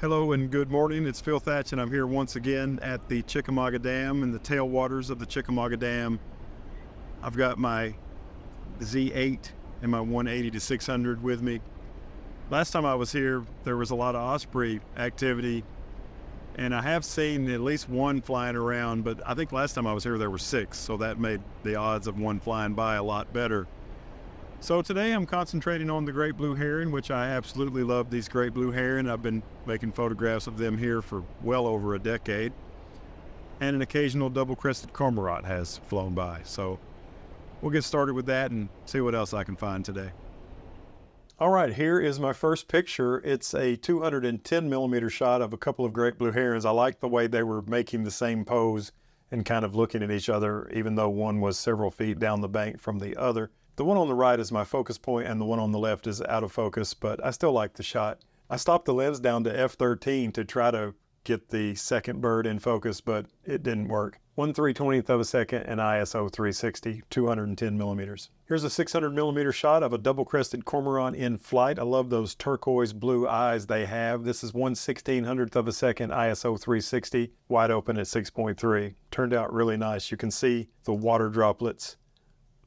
Hello and good morning. It's Phil Thatch and I'm here once again at the Chickamauga Dam in the tailwaters of the Chickamauga Dam. I've got my Z8 and my 180 to 600 with me. Last time I was here, there was a lot of osprey activity, and I have seen at least one flying around, but I think last time I was here there were 6, so that made the odds of one flying by a lot better. So today I'm concentrating on the great blue heron, which I absolutely love these great blue heron. I've been making photographs of them here for well over a decade. And an occasional double-crested cormorant has flown by. So we'll get started with that and see what else I can find today. All right, here is my first picture. It's a 210 millimeter shot of a couple of great blue herons. I like the way they were making the same pose and kind of looking at each other, even though one was several feet down the bank from the other. The one on the right is my focus point and the one on the left is out of focus, but I still like the shot. I stopped the lens down to f13 to try to get the second bird in focus, but it didn't work. 1/320th of a second and ISO 360, 210 millimeters. Here's a 600 millimeter shot of a double-crested cormorant in flight. I love those turquoise blue eyes they have. This is 1/1600th of a second, ISO 360, wide open at 6.3. Turned out really nice. You can see the water droplets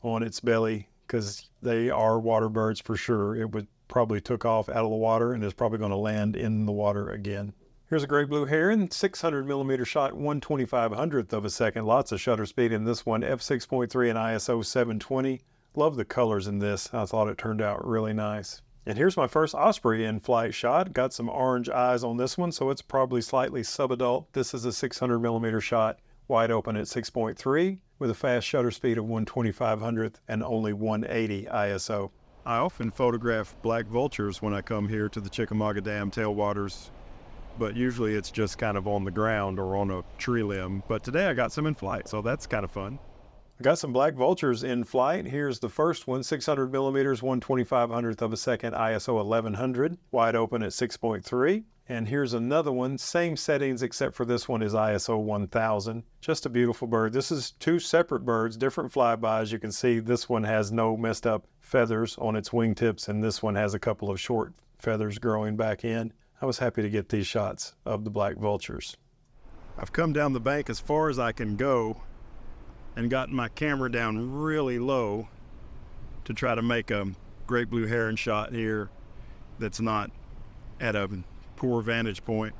on its belly, because they are water birds for sure. It would probably took off out of the water and is probably going to land in the water again. Here's a great blue heron, 600 millimeter shot, 1/2500th of a second. Lots of shutter speed in this one, f6.3 and ISO 720. Love the colors in this. I thought it turned out really nice. And here's my first osprey in flight shot. Got some orange eyes on this one, so it's probably slightly subadult. This is a 600 millimeter shot, wide open at 6.3 with a fast shutter speed of 1/2500th and only 180 ISO. I often photograph black vultures when I come here to the Chickamauga Dam tailwaters, but usually it's just kind of on the ground or on a tree limb. But today I got some in flight, so that's kind of fun. I got some black vultures in flight. Here's the first one, 600 millimeters, 1/2500th of a second, ISO 1100, wide open at 6.3. And here's another one, same settings except for this one is ISO 1000. Just a beautiful bird. This is two separate birds, different flybys. You can see this one has no messed up feathers on its wingtips, and this one has a couple of short feathers growing back in. I was happy to get these shots of the black vultures. I've come down the bank as far as I can go and gotten my camera down really low to try to make a great blue heron shot here that's not at a poor vantage point.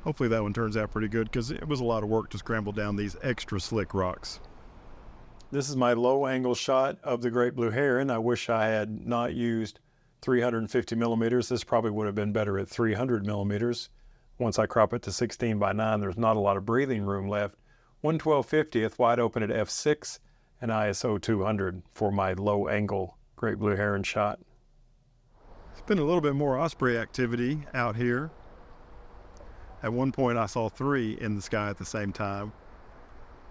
Hopefully that one turns out pretty good, because it was a lot of work to scramble down these extra slick rocks. This is my low angle shot of the great blue heron. I wish I had not used 350 millimeters. This probably would have been better at 300 millimeters. Once I crop it to 16:9, there's not a lot of breathing room left. 1/1250th, wide open at f6 and ISO 200 for my low angle great blue heron shot. It's been a little bit more osprey activity out here. At one point I saw 3 in the sky at the same time,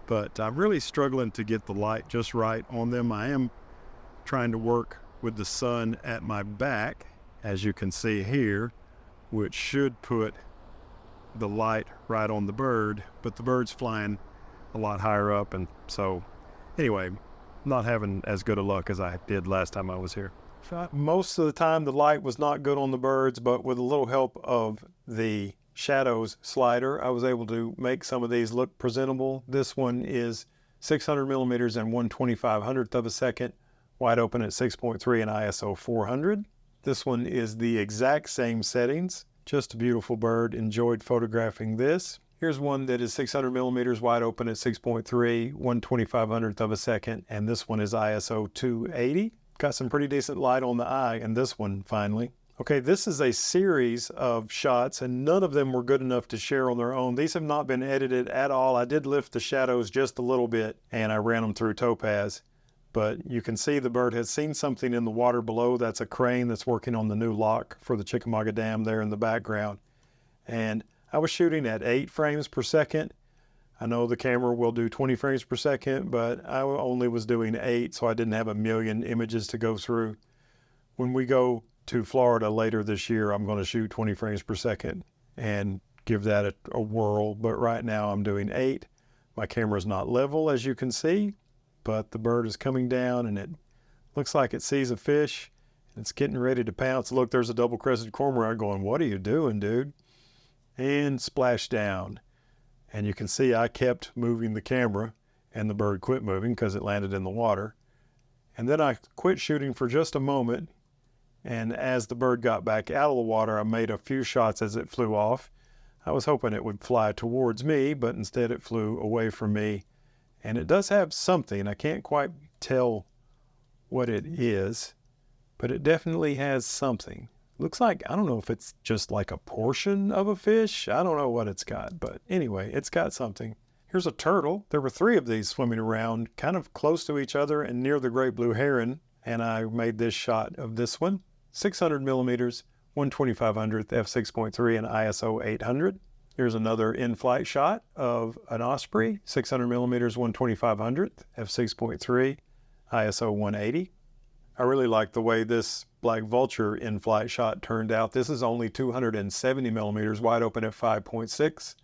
but I'm really struggling to get the light just right on them. I am trying to work with the sun at my back, as you can see here, which should put the light right on the bird, but the bird's flying a lot higher up, and so anyway, not having as good a luck as I did last time I was here. Most of the time the light was not good on the birds, but with a little help of the shadows slider, I was able to make some of these look presentable. This one is 600 millimeters and 1/2500th of a second, wide open at 6.3 and ISO 400. This one is the exact same settings. Just a beautiful bird. Enjoyed photographing this. Here's one that is 600 millimeters, wide open at 6.3, 1/2500th of a second, and this one is ISO 280. Got some pretty decent light on the eye, and this one finally. Okay, this is a series of shots, and none of them were good enough to share on their own. These have not been edited at all. I did lift the shadows just a little bit, and I ran them through Topaz. But you can see the bird has seen something in the water below. That's a crane that's working on the new lock for the Chickamauga Dam there in the background. And I was shooting at 8 frames per second. I know the camera will do 20 frames per second, but I only was doing 8, so I didn't have a million images to go through. When we go to Florida later this year, I'm going to shoot 20 frames per second and give that a whirl. But right now I'm doing 8. My camera's not level, as you can see, but the bird is coming down and it looks like it sees a fish. It's getting ready to pounce. Look, there's a double-crested cormorant going, "What are you doing, dude?" and splash down. And you can see I kept moving the camera and the bird quit moving because it landed in the water. And then I quit shooting for just a moment. And as the bird got back out of the water, I made a few shots as it flew off. I was hoping it would fly towards me, but instead it flew away from me. And it does have something. I can't quite tell what it is, but it definitely has something. Looks like, I don't know if it's just like a portion of a fish. I don't know what it's got, but anyway, it's got something. Here's a turtle. There were 3 of these swimming around kind of close to each other and near the great blue heron. And I made this shot of this one, 600 millimeters, 1/2500th f6.3 and ISO 800. Here's another in-flight shot of an osprey, 600 millimeters, 1/2500th f6.3, ISO 180. I really like the way this black vulture in-flight shot turned out. This is only 270 millimeters, wide open at 5.6,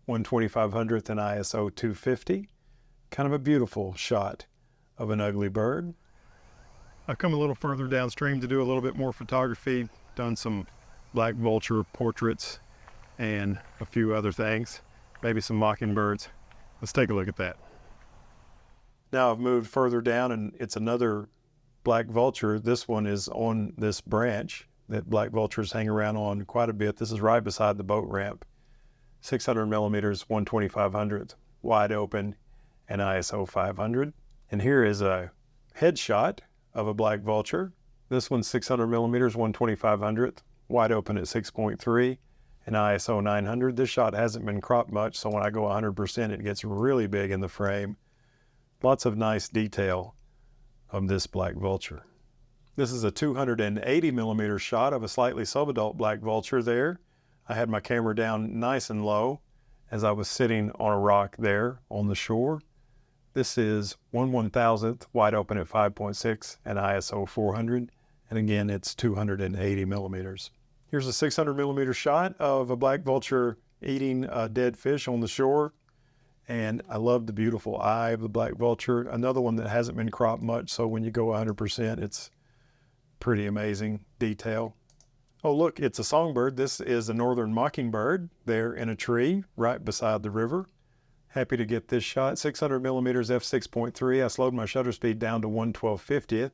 1/2500th and ISO 250. Kind of a beautiful shot of an ugly bird. I've come a little further downstream to do a little bit more photography, done some black vulture portraits and a few other things, maybe some mockingbirds. Let's take a look at that. Now I've moved further down and it's another black vulture. This one is on this branch that black vultures hang around on quite a bit. This is right beside the boat ramp. 600 millimeters, 1/2500th, wide open and ISO 500. And here is a headshot of a black vulture. This one's 600 millimeters, 1/2500th, wide open at 6.3 and ISO 900. This shot hasn't been cropped much, so when I go 100%, it gets really big in the frame. Lots of nice detail of this black vulture. This is a 280 millimeter shot of a slightly subadult black vulture there. I had my camera down nice and low as I was sitting on a rock there on the shore. This is 1/1000th, wide open at 5.6 and ISO 400. And again, it's 280 millimeters. Here's a 600 millimeter shot of a black vulture eating a dead fish on the shore. And I love the beautiful eye of the black vulture. Another one that hasn't been cropped much, so when you go 100%, it's pretty amazing detail. Oh, look, it's a songbird. This is a northern mockingbird there in a tree right beside the river. Happy to get this shot. 600 millimeters f6.3. I slowed my shutter speed down to 1/1250th,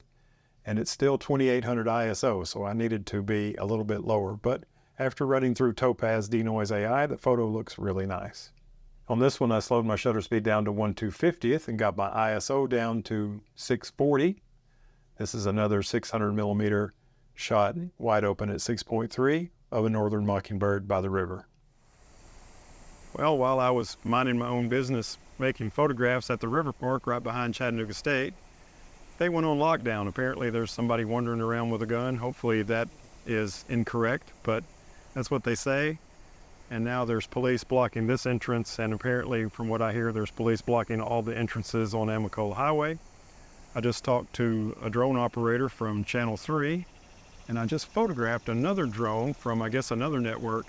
and it's still 2800 ISO, so I needed to be a little bit lower. But after running through Topaz Denoise AI, the photo looks really nice. On this one, I slowed my shutter speed down to 1/250th and got my ISO down to 640. This is another 600 millimeter shot, wide open at 6.3 of a northern mockingbird by the river. Well, while I was minding my own business, making photographs at the river park right behind Chattanooga State, they went on lockdown. Apparently there's somebody wandering around with a gun. Hopefully that is incorrect, but that's what they say. And now there's police blocking this entrance, and apparently from what I hear, there's police blocking all the entrances on Amicola Highway. I just talked to a drone operator from Channel 3, and I just photographed another drone from, I guess, another network.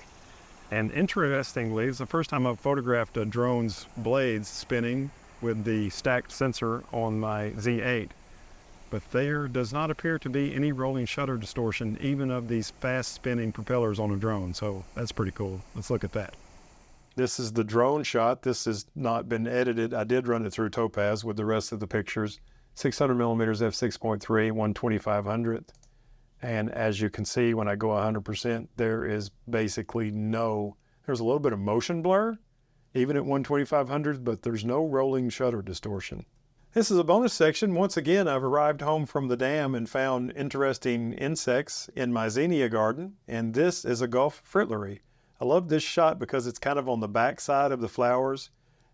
And interestingly, it's the first time I've photographed a drone's blades spinning with the stacked sensor on my Z8. But there does not appear to be any rolling shutter distortion, even of these fast spinning propellers on a drone. So that's pretty cool. Let's look at that. This is the drone shot. This has not been edited. I did run it through Topaz with the rest of the pictures. 600 millimeters f6.3, 1/2500th. And as you can see, when I go 100%, there is basically there's a little bit of motion blur, even at 1/2500th, but there's no rolling shutter distortion. This is a bonus section. Once again, I've arrived home from the dam and found interesting insects in my zinnia garden, and this is a Gulf fritillary. I love this shot because it's kind of on the back side of the flowers,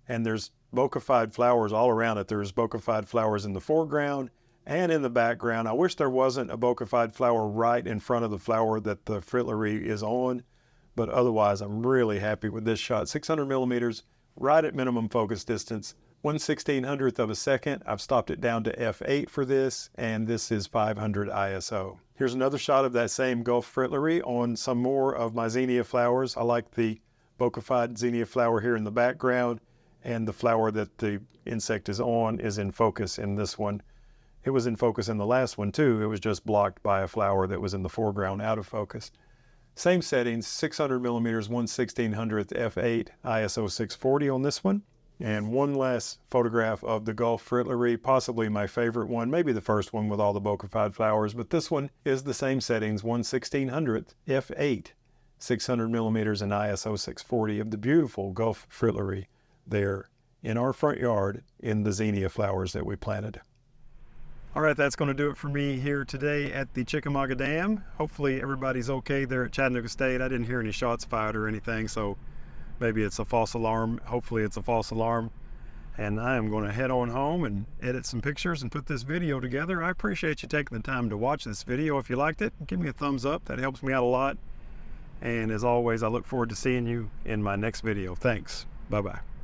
and there's boccified flowers all around it. There's boccified flowers in the foreground and in the background. I wish there wasn't a boccified flower right in front of the flower that the fritillary is on, but otherwise I'm really happy with this shot. 600 millimeters, right at minimum focus distance, 1/1600th of a second. I've stopped it down to f8 for this, and this is 500 ISO. Here's another shot of that same Gulf fritillary on some more of my zinnia flowers. I like the boccified zinnia flower here in the background, and the flower that the insect is on is in focus in this one. It was in focus in the last one too. It was just blocked by a flower that was in the foreground out of focus. Same settings, 600 millimeters, 1/1600th f8, ISO 640 on this one. And one last photograph of the Gulf Fritillary, possibly my favorite one, maybe the first one with all the bokeh flowers, but this one is the same settings, 1/1600th f8, 600 millimeters and ISO 640 of the beautiful Gulf Fritillary there in our front yard in the zinnia flowers that we planted. All right, that's going to do it for me here today at the Chickamauga Dam. Hopefully everybody's okay there at Chattanooga State. I didn't hear any shots fired or anything, so maybe it's a false alarm. Hopefully it's a false alarm. And I am going to head on home and edit some pictures and put this video together. I appreciate you taking the time to watch this video. If you liked it, give me a thumbs up. That helps me out a lot. And as always, I look forward to seeing you in my next video. Thanks. Bye-bye.